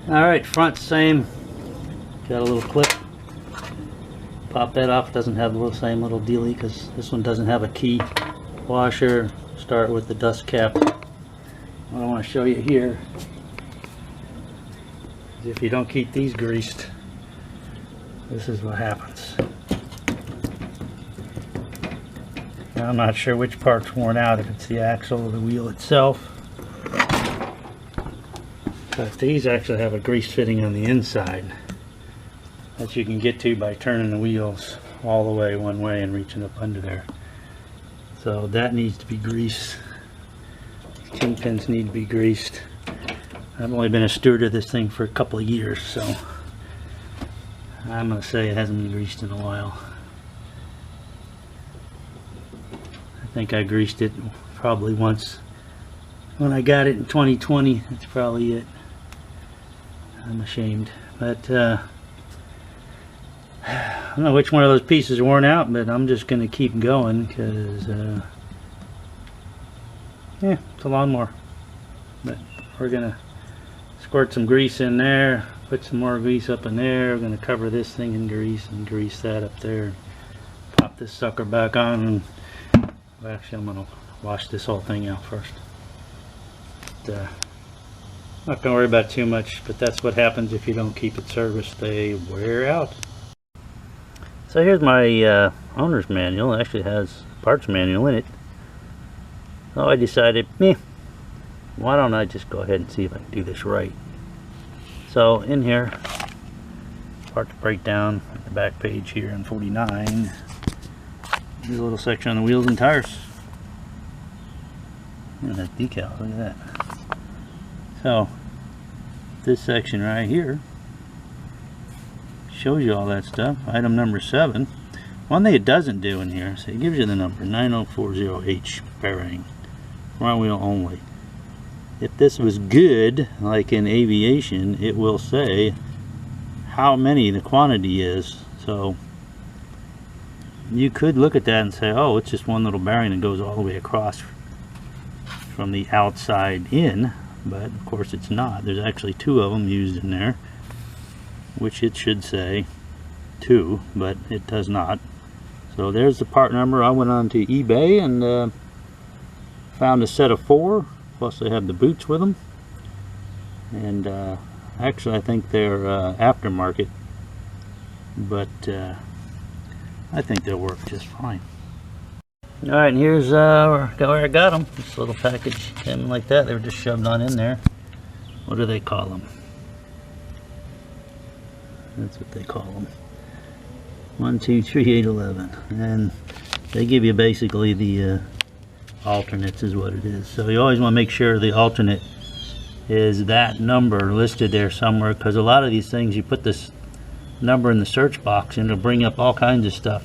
Alright, front same. Got a little clip. Pop that off. Doesn't have the same little dealie because this one doesn't have a key. Washer. Start with the dust cap. What I want to show you here is if you don't keep these greased, this is what happens. Now, I'm not sure which part's worn out, if it's the axle or the wheel itself. But these actually have a grease fitting on the inside that you can get to by turning the wheels all the way one way and reaching up under there. So that needs to be greased. Kingpins need to be greased. I've only been a steward of this thing for a couple of years, so I'm going to say it hasn't been greased in a while. I think I greased it probably once when I got it in 2020. That's probably it. I'm ashamed, but I don't know which one of those pieces are worn out, but I'm just going to keep going because yeah, it's a lawnmower. But we're going to squirt some grease in there, put some more grease up in there. We're going to cover this thing in grease and grease that up there. Pop this sucker back on. And well, actually, I'm going to wash this whole thing out first. But, not going to worry about it too much, but that's what happens if you don't keep it serviced. They wear out. So here's my owner's manual. It actually has a parts manual in it. So I decided, why don't I just go ahead and see if I can do this right. So in here, parts breakdown at the back page here on 49. There's a little section on the wheels and tires. And that decal, look at that. So this section right here shows you all that stuff. Item number 7. One thing it doesn't do in here, so it gives you the number 9040H bearing, front wheel only. If this was good, like in aviation, it will say how many the quantity is. So you could look at that and say, oh, it's just one little bearing that goes all the way across from the outside in, but of course it's not. There's actually 2 of them used in there, which it should say 2, but it does not. So there's the part number. I went on to eBay and found a set of 4, plus they have the boots with them, and actually I think they're aftermarket, but I think they'll work just fine. Alright, and here's where I got them. This little package came like that. They were just shoved on in there. What do they call them? That's what they call them. 1, 2, 3, 8, 11. And they give you basically the alternates is what it is. So you always want to make sure the alternate is that number listed there somewhere, because a lot of these things you put this number in the search box and it'll bring up all kinds of stuff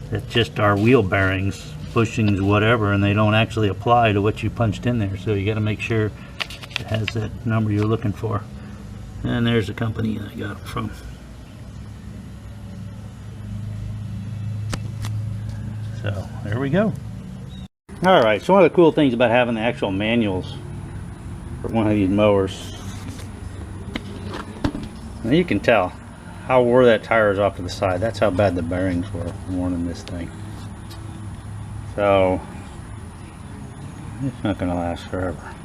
that just are wheel bearings, bushings, whatever, and they don't actually apply to what you punched in there. So you got to make sure it has that number you're looking for. And there's the company I got it from. So there we go. Alright, so one of the cool things about having the actual manuals for one of these mowers, now you can tell how wore that tire is off to the side. That's how bad the bearings were worn in this thing. So it's not going to last forever.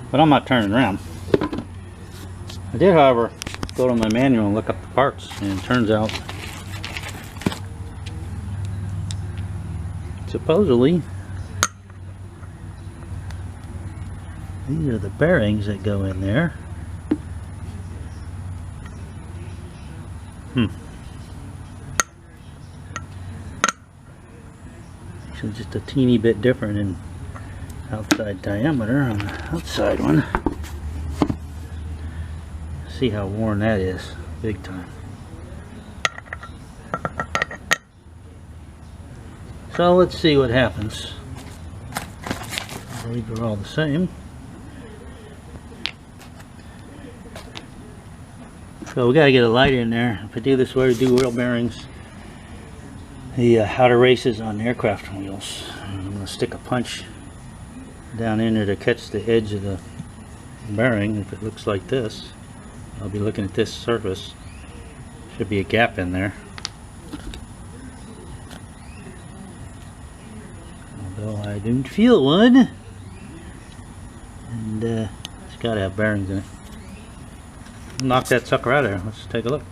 But I'm not turning around. I did, however, go to my manual and look up the parts, and it turns out supposedly these are the bearings that go in there. Actually just a teeny bit different in outside diameter on the outside one. See how worn that is, big time. So let's see what happens. I believe they're all the same. So we got to get a light in there. If I do this way to do wheel bearings, the outer races on aircraft wheels. I'm going to stick a punch down in there to catch the edge of the bearing. If it looks like this, I'll be looking at this surface. Should be a gap in there. Although I don't feel one. And it's got to have bearings in it. Knock that sucker out of there. Let's take a look.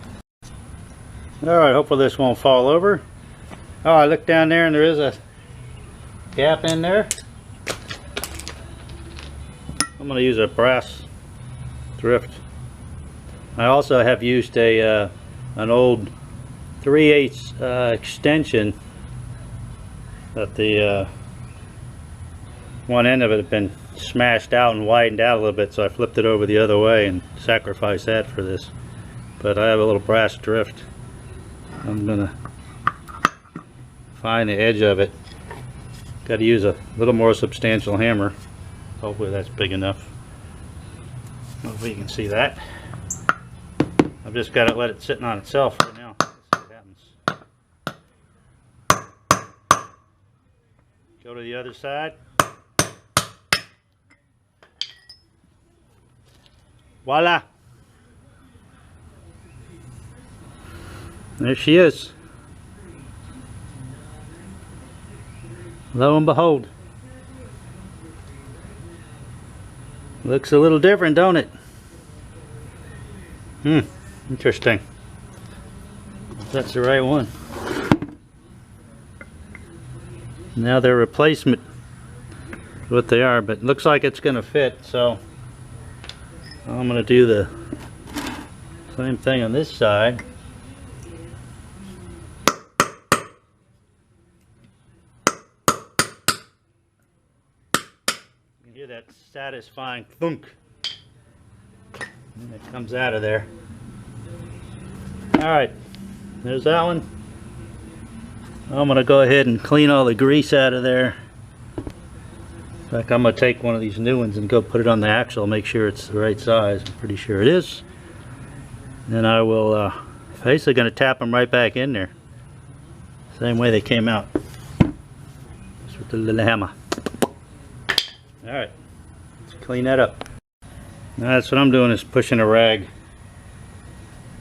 Alright, hopefully this won't fall over. Oh, I looked down there and there is a gap in there. I'm going to use a brass thrift. I also have used an old 3/8 extension that the one end of it had been smashed out and widened out a little bit, so I flipped it over the other way and sacrificed that for this. But I have a little brass drift. I'm gonna find the edge of it. Got to use a little more substantial hammer. Hopefully that's big enough. Hopefully you can see that. I've just got to let it sit on itself for now. Let's see what happens. Go to the other side. Voila! There she is. Lo and behold. Looks a little different, don't it? Interesting. That's the right one. Now their replacement is what they are, but it looks like it's going to fit, so I'm going to do the same thing on this side. You can hear that satisfying thunk. And it comes out of there. Alright, there's that one. I'm going to go ahead and clean all the grease out of there. In fact, I'm going to take one of these new ones and go put it on the axle, make sure it's the right size. I'm pretty sure it is. Then I will basically going to tap them right back in there. Same way they came out. Just with the little hammer. Alright, let's clean that up. Now that's what I'm doing, is pushing a rag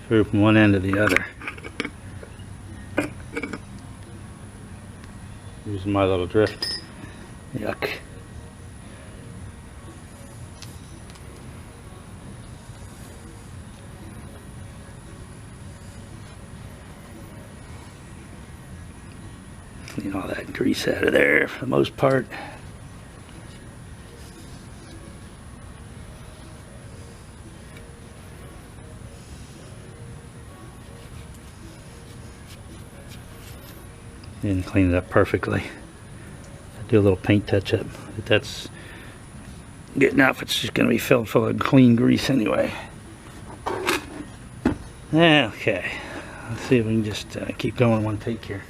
through from one end to the other. Using my little drift. Yuck. Clean all that grease out of there for the most part. Didn't clean it up perfectly. Do a little paint touch up. But that's getting out. It's just going to be filled full of clean grease anyway. Okay, let's see if we can just keep going one take here.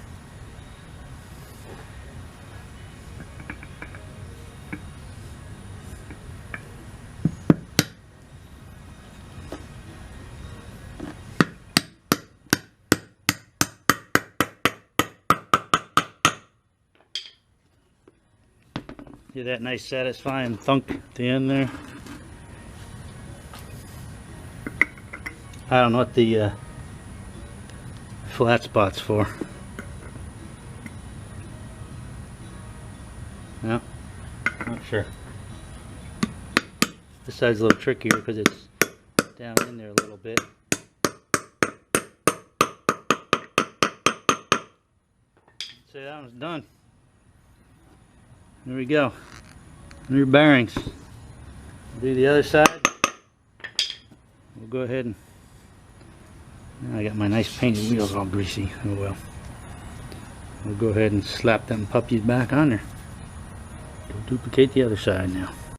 Hear that nice satisfying thunk at the end there? I don't know what the flat spot's for. No, not sure. This side's a little trickier because it's down in there a little bit. So that one's done. There we go. New bearings. Do the other side. We'll go ahead and now I got my nice painted wheels all greasy. Oh well. We'll go ahead and slap them puppies back on there. We'll duplicate the other side now.